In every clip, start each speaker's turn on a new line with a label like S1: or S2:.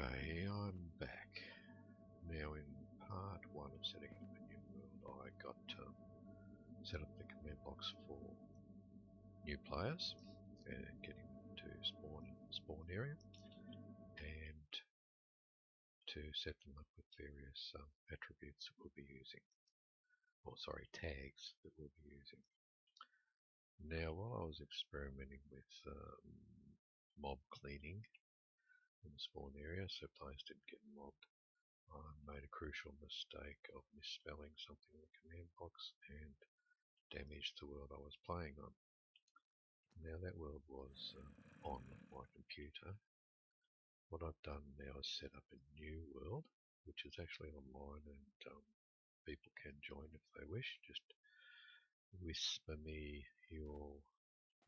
S1: Okay, I'm back. Now in part 1 of setting up a new world, I got set up the command blocks for new players and getting them to spawn area, and to set them up with various attributes that we'll be using, or sorry, tags that we'll be using. Now while I was experimenting with mob cleaning in the spawn area so players didn't get mobbed, I made a crucial mistake of misspelling something in the command box and damaged the world I was playing on. Now that world was on my computer. What I've done now is set up a new world, which is actually online, and people can join if they wish. Just whisper me your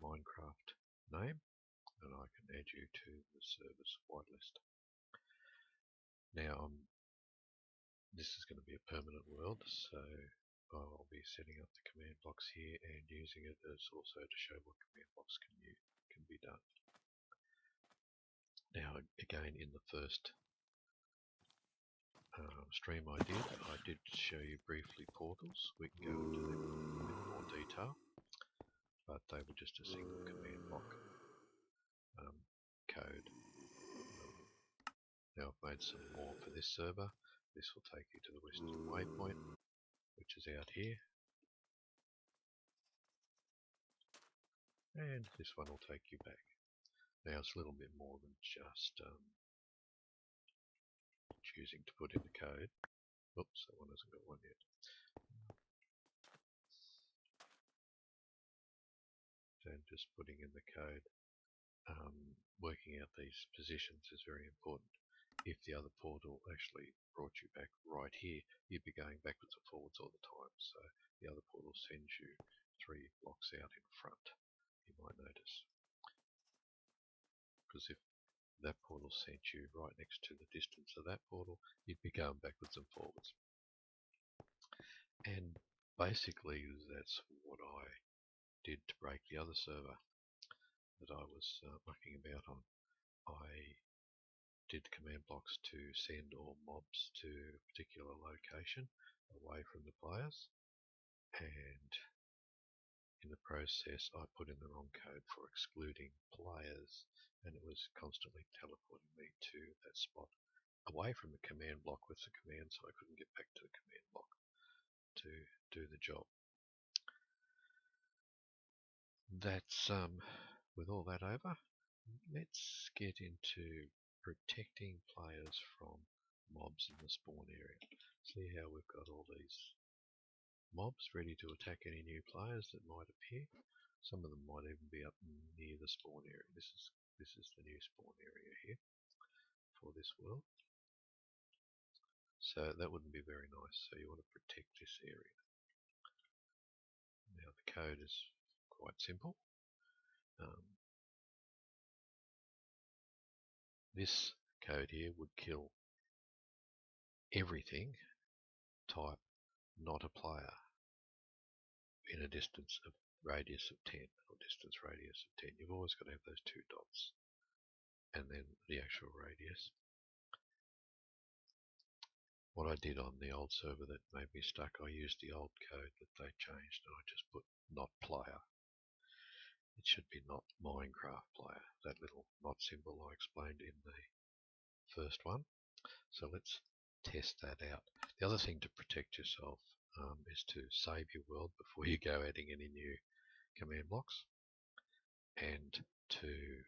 S1: Minecraft name and I can add you to the server's whitelist. Now this is going to be a permanent world, so I'll be setting up the command blocks here and using it as also to show what command blocks can be done. Now again, in the first stream I did show you briefly portals. We can go into them in a bit more detail, but they were just a single command block code. Now I've made some more for this server. This will take you to the western waypoint, which is out here. And this one will take you back. Now it's a little bit more than just choosing to put in the code. Oops, that one hasn't got one yet. And just putting in the code. Working out these positions is very important. If the other portal actually brought you back right here, you'd be going backwards and forwards all the time. So the other portal sends you 3 blocks out in front, you might notice. Because if that portal sent you right next to the distance of that portal, you'd be going backwards and forwards. And basically that's what I did to break the other server that I was mucking about on. I did command blocks to send all mobs to a particular location away from the players, and in the process I put in the wrong code for excluding players, and it was constantly teleporting me to that spot away from the command block with the command, so I couldn't get back to the command block to do the job. That's with all that over, let's get into protecting players from mobs in the spawn area. See how we've got all these mobs ready to attack any new players that might appear. Some of them might even be up near the spawn area. This is the new spawn area here for this world. So that wouldn't be very nice. So you want to protect this area. Now the code is quite simple. This code here would kill everything type not a player in a distance of radius of 10 or distance radius of 10. You've always got to have those 2 dots and then the actual radius. What I did on the old server that made me stuck, I used the old code that they changed and I just put not player. It should be not Minecraft player, that little not symbol I explained in the first one. So let's test that out. The other thing to protect yourself is to save your world before you go adding any new command blocks, and to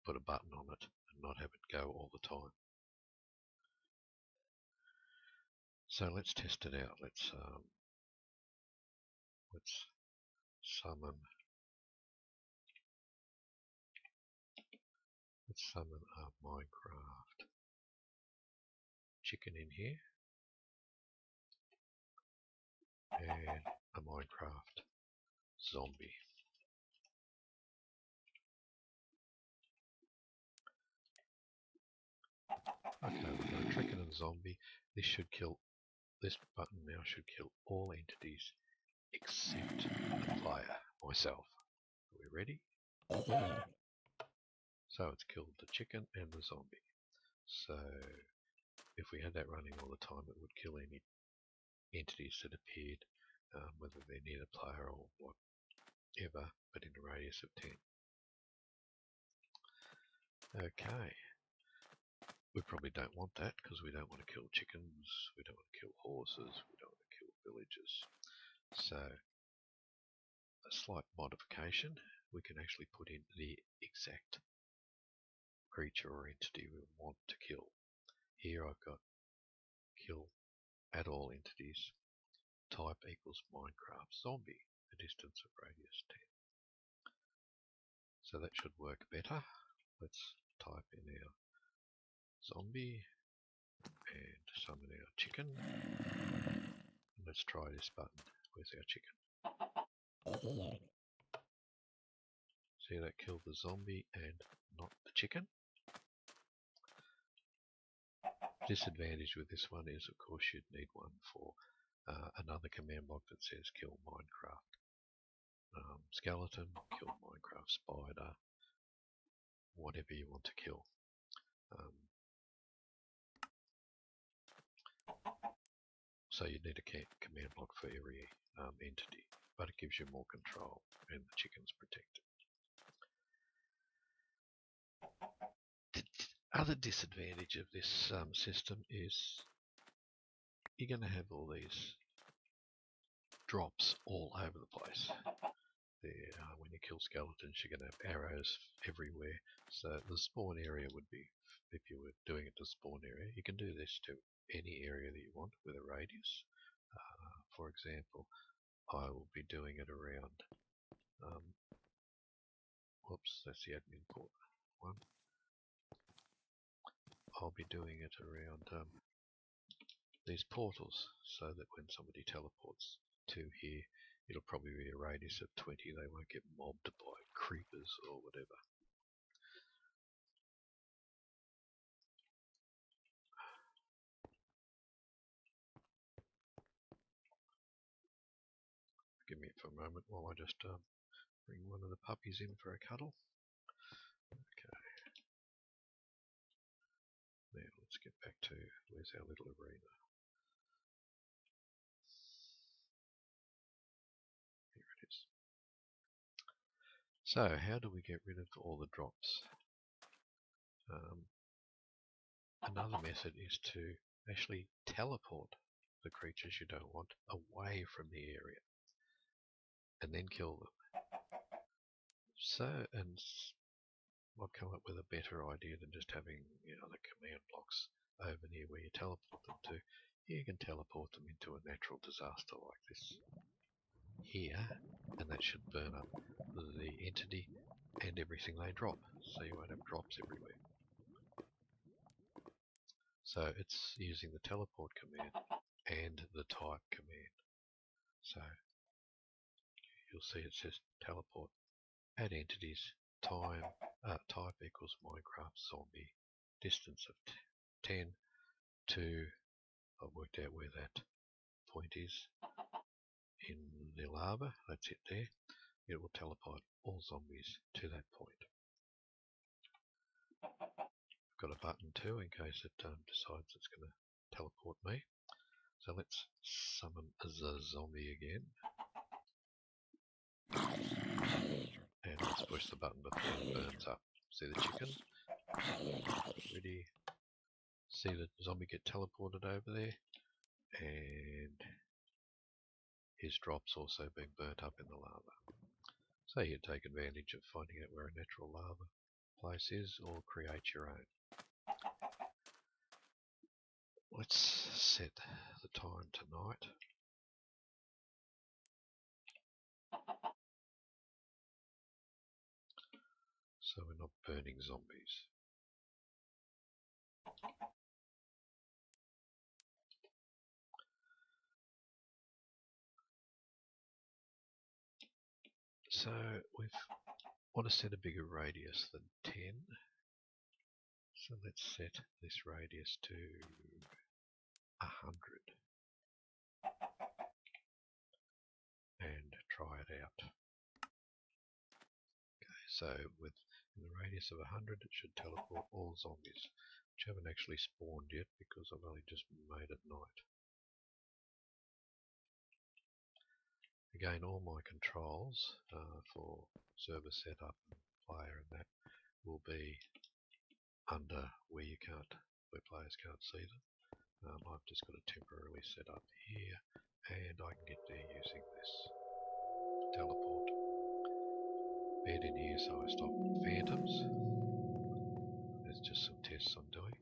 S1: put a button on it and not have it go all the time. So let's test it out. Let's summon a Minecraft chicken in here and a Minecraft zombie. Okay, we've got a chicken and zombie. This button now should kill all entities except the player, myself. Are we ready? So it's killed the chicken and the zombie. So if we had that running all the time, it would kill any entities that appeared, whether they're near the player or whatever, but in a radius of 10. Okay. We probably don't want that because we don't want to kill chickens, we don't want to kill horses, we don't want to kill villagers. So a slight modification, we can actually put in the exact creature or entity we want to kill. Here I've got kill add all entities, type equals Minecraft zombie, a distance of radius 10. So that should work better. Let's type in our zombie and summon our chicken. And let's try this button. Where's our chicken? See, that killed the zombie and not the chicken. Disadvantage with this one is, of course, you'd need one for another command block that says kill Minecraft skeleton, kill Minecraft spider, whatever you want to kill. So you need a command block for every entity, but it gives you more control and the chicken's protected. The other disadvantage of this system is you're going to have all these drops all over the place. When you kill skeletons, you're going to have arrows everywhere. So the spawn area would be, if you were doing it to spawn area, you can do this to any area that you want with a radius. For example, I will be doing it around, whoops, that's the admin port one. I'll be doing it around these portals, so that when somebody teleports to here, it'll probably be a radius of 20. They won't get mobbed by creepers or whatever. Give me it for a moment while I just bring one of the puppies in for a cuddle. Okay. Now let's get back to, where's our little arena? Here it is. So how do we get rid of all the drops? Another method is to actually teleport the creatures you don't want away from the area and then kill them. So, and I've come up with a better idea than just having the command blocks over near where you teleport them to. You can teleport them into a natural disaster like this here, and that should burn up the entity and everything they drop, so you won't have drops everywhere. So it's using the teleport command and the type command. So you'll see it says teleport, add entities, type equals Minecraft zombie, distance of 10 to, I've worked out where that point is in the lava, that's it there. It will teleport all zombies to that point. I've got a button too in case it decides it's going to teleport me. So let's summon the zombie again. And let's push the button before it burns up. See the chicken? Ready? See the zombie get teleported over there? And his drop's also been burnt up in the lava. So you can take advantage of finding out where a natural lava place is or create your own. Let's set the time to night. So we're not burning zombies. So we want to set a bigger radius than 10. So let's set this radius to 100 and try it out. Okay, so with the radius of 100 it should teleport all zombies. which haven't actually spawned yet because I've only just made it night. Again, all my controls for server setup and player and that will be under where players can't see them. I've just got it temporarily set up here, and I can get there using this teleport bed in here, so I stop phantoms. There's just some tests I'm doing.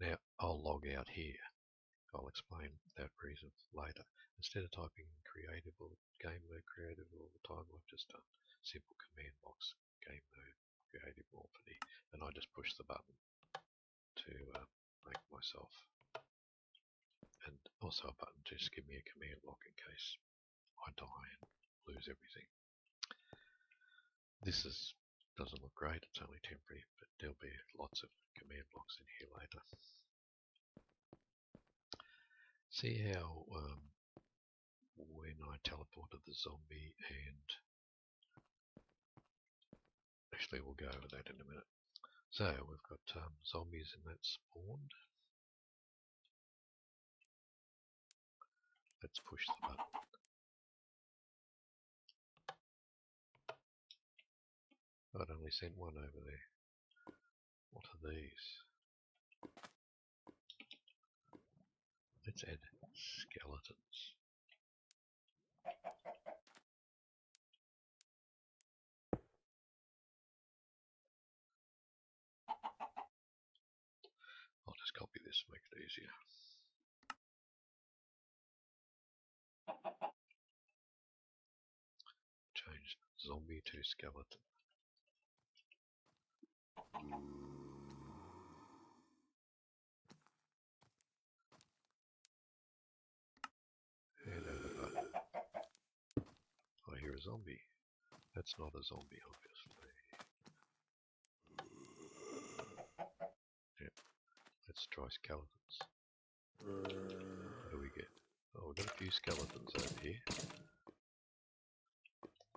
S1: Now I'll log out here. I'll explain that reason later. Instead of typing creative or game mode creative all the time, I've just done simple command box game mode creative Prt, and I just push the button to make myself, and also a button to just give me a command block in case I die and lose everything. This doesn't look great, it's only temporary, but there'll be lots of command blocks in here later. See how when I teleported the zombie, and actually we'll go over that in a minute. So we've got zombies and that spawned. Let's push the button. I'd only sent one over there. What are these? Let's add skeletons. I'll just copy this to make it easier. Change zombie to skeleton. And add a button. I hear a zombie. That's not a zombie, obviously. Yep. Let's try skeletons. What do we get? Oh, we've got a few skeletons over here.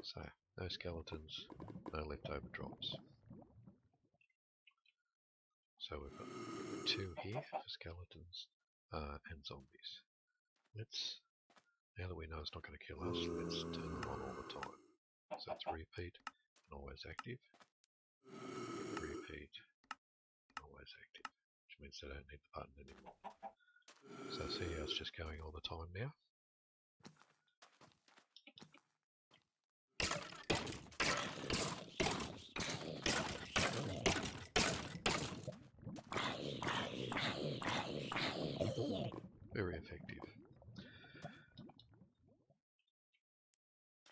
S1: So, no skeletons, no leftover drops. So we've got 2 here for skeletons and zombies. Now that we know it's not going to kill us, let's turn them on all the time. So it's repeat and always active. Repeat and always active, which means they don't need the button anymore. So see how it's just going all the time now? Very effective.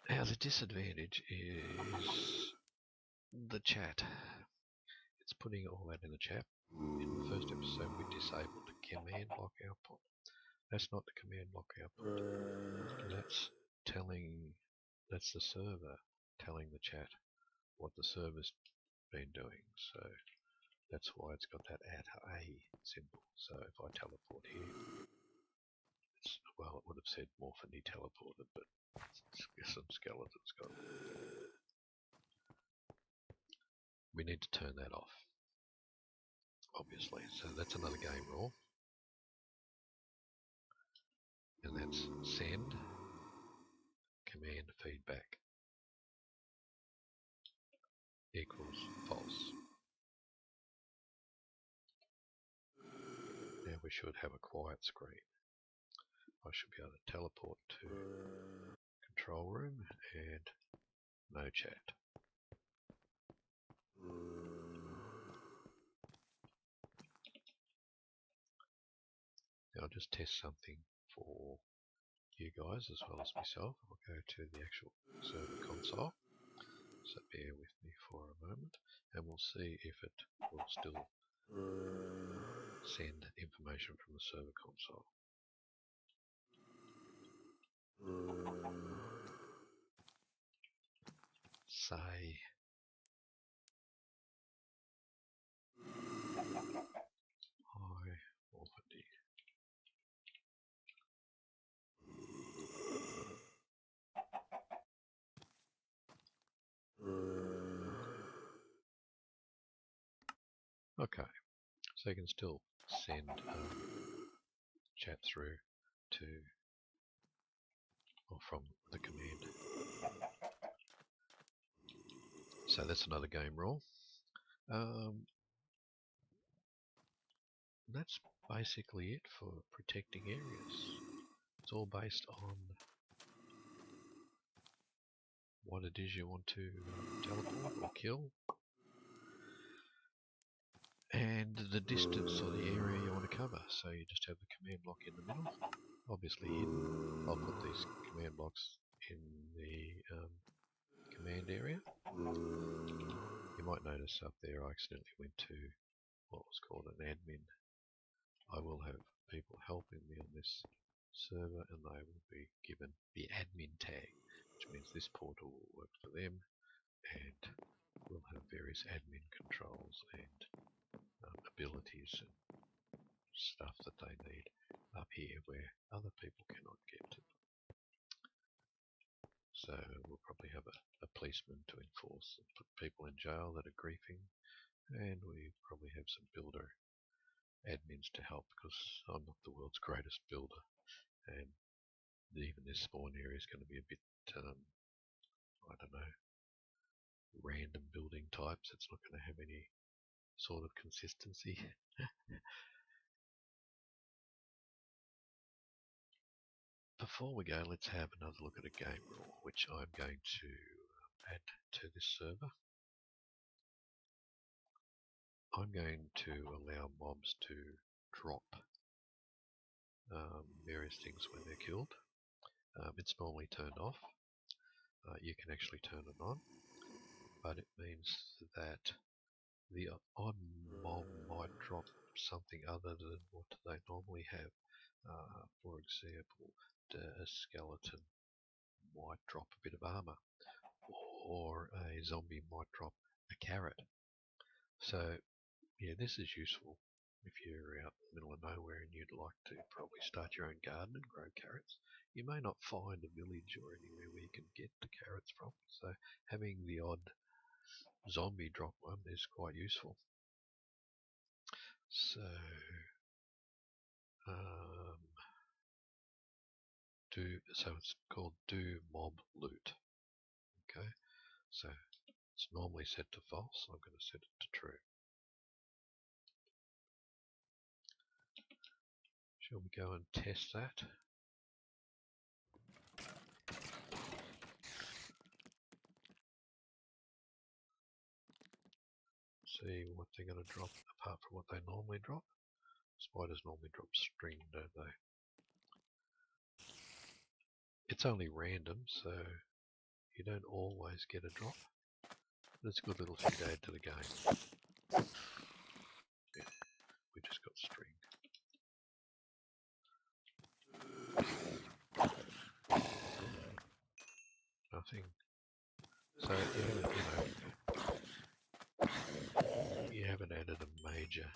S1: Now the disadvantage is the chat. It's putting all that in the chat. In the first episode we disabled the command block output. That's not the command block output. That's the server telling the chat what the server's been doing. So that's why it's got that @a symbol. So if I teleport here, well, it would have said Morphiny teleported, but some skeletons got it. We need to turn that off, obviously. So that's another game rule. And that's send commandFeedback equals false. Now we should have a quiet screen. I should be able to teleport to control room and no chat. Now I'll just test something for you guys as well as myself. I'll go to the actual server console. So bear with me for a moment and we'll see if it will still send information from the server console. Say hi Morphiny. Okay, so So you can still send chat through to or from the command. So that's another game rule. That's basically it for protecting areas. It's all based on what it is you want to teleport or kill, and the distance or the area you want to cover. So you just have the command block in the middle, obviously hidden. I'll put these command blocks in the command area. You might notice up there I accidentally went to what was called an admin. I will have people helping me on this server, and they will be given the admin tag, which means this portal will work for them, and we'll have various admin controls and abilities and stuff that they need up here where other people cannot get to. So we'll probably have a policeman to enforce and put people in jail that are griefing, and we probably have some builder admins to help, because I'm not the world's greatest builder, and even this spawn area is going to be a bit, I don't know, random building types. It's not going to have any sort of consistency. Before we go, let's have another look at a game rule, which I'm going to add to this server. I'm going to allow mobs to drop various things when they're killed. It's normally turned off. You can actually turn it on, but it means that the odd mob might drop something other than what they normally have. For example, a skeleton might drop a bit of armor, or a zombie might drop a carrot. So yeah, this is useful if you're out in the middle of nowhere and you'd like to probably start your own garden and grow carrots. You may not find a village or anywhere where you can get the carrots from, so having the odd zombie drop one is quite useful. So it's called do mob loot. Okay, so it's normally set to false. I'm going to set it to true. Shall we go and test that? See what they're going to drop apart from what they normally drop. Spiders normally drop string, don't they? It's only random, so you don't always get a drop. But it's a good little thing to add to the game. Yeah, we just got string. Nothing. So you haven't added a major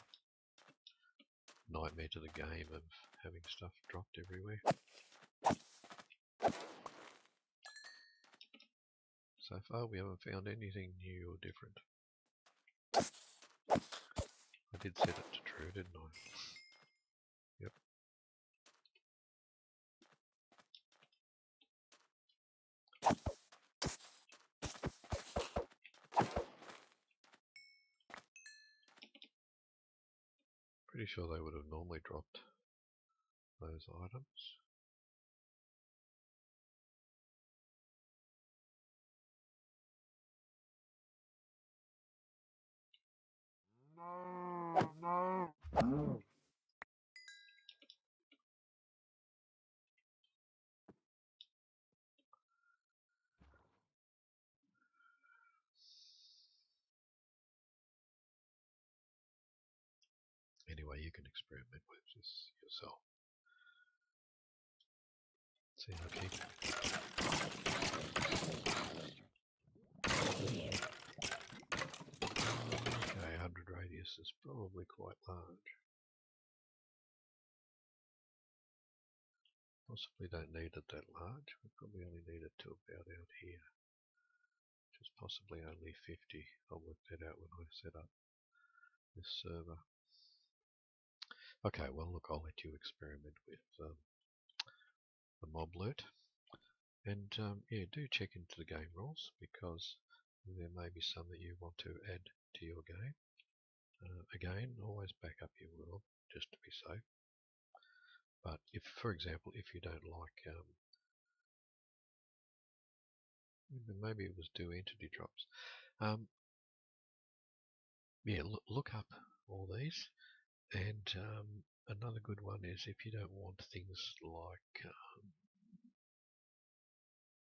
S1: nightmare to the game of having stuff dropped everywhere. So far we haven't found anything new or different. I did set it to true, didn't I? Yep. Pretty sure they would have normally dropped those items. No. Anyway, you can experiment with this yourself. See, I'll keep it. Okay, 100 radius is probably quite large. Possibly don't need it that large. We probably only need it to about out here, which is possibly only 50. I'll work that out when I set up this server. Okay, well look, I'll let you experiment with the mob alert, and yeah, do check into the game rules because there may be some that you want to add to your game. Again, always back up your world just to be safe. But if, for example, if you don't like, maybe it was do entity drops. Yeah, look up all these. And another good one is if you don't want things like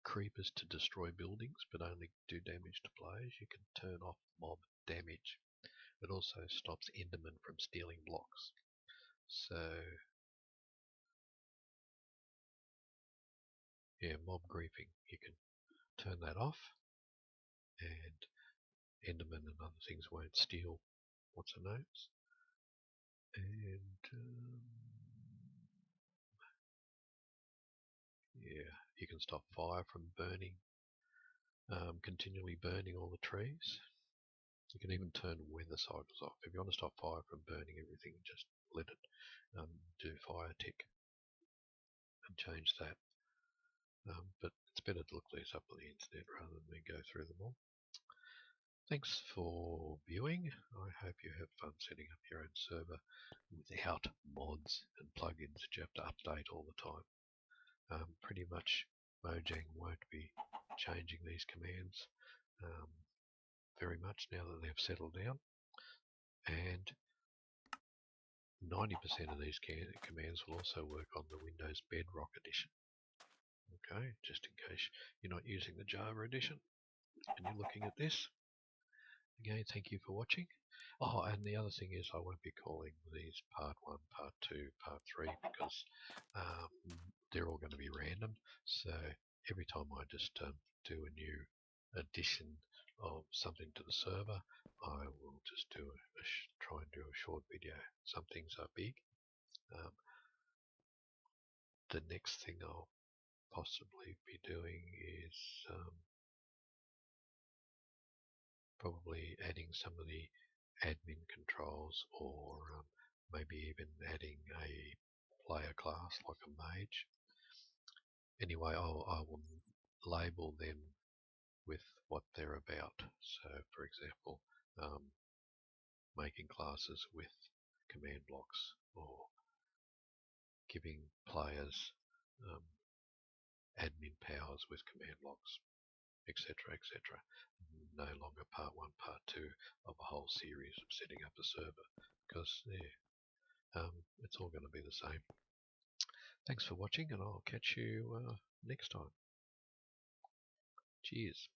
S1: creepers to destroy buildings but only do damage to players, you can turn off mob damage. It also stops Endermen from stealing blocks. So yeah, mob griefing, you can turn that off, and Endermen and other things won't steal what's her names. And yeah, you can stop fire from burning, continually burning all the trees. You can even turn weather cycles off. If you want to stop fire from burning everything, just let it do fire tick and change that. But it's better to look these up on the internet rather than me go through them all. Thanks for viewing. I hope you have fun setting up your own server without mods and plugins that you have to update all the time. Pretty much Mojang won't be changing these commands very much now that they've settled down, and 90% of these commands will also work on the Windows Bedrock edition. Okay, just in case you're not using the Java edition and you're looking at this. Again, thank you for watching. Oh, and the other thing is I won't be calling these part 1, part 2, part 3 because they're all going to be random. So every time I just do a new addition of something to the server, I will just do try and do a short video. Some things are big. The next thing I'll possibly be doing is probably adding some of the admin controls, or maybe even adding a player class like a mage. Anyway, I will label them with what they're about. So, for example, making classes with command blocks, or giving players admin powers with command blocks, etc., etc. No longer part 1, part 2 of a whole series of setting up a server, because it's all going to be the same. Thanks for watching, and I'll catch you next time. Cheers.